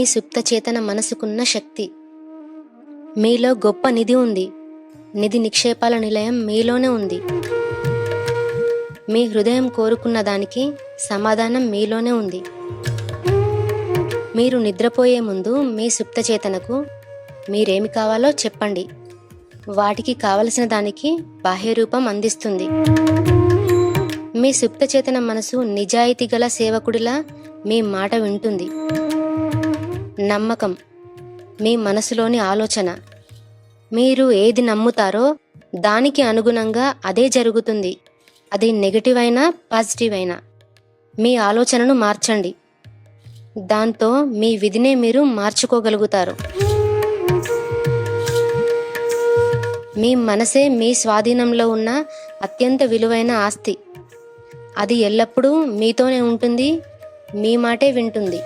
సుప్త చేతన మనసుకున్న శక్తి. మీలో గొప్ప నిధి ఉంది. నిధి నిక్షేపాల నిలయం మీలోనే ఉంది. మీ హృదయం కోరుకున్న దానికి సమాధానం మీలోనే ఉంది. మీరు నిద్రపోయే ముందు మీ సుప్త చేతనకు మీరేమి కావాలో చెప్పండి. వాటికి కావలసిన దానికి బాహ్య రూపం అందిస్తుంది. మీ సుప్త చేతన మనసు నిజాయితీ గల సేవకుడిలా మీ మాట వింటుంది. నమ్మకం మీ మనసులోని ఆలోచన. మీరు ఏది నమ్ముతారో దానికి అనుగుణంగా అదే జరుగుతుంది. అది నెగటివ్ అయినా పాజిటివ్ అయినా. మీ ఆలోచనను మార్చండి. దాంతో మీ విధినే మీరు మార్చుకోగలుగుతారు. మీ మనసే మీ స్వాధీనంలో ఉన్న అత్యంత విలువైన ఆస్తి. అది ఎల్లప్పుడూ మీతోనే ఉంటుంది. మీ మాటే వింటుంది.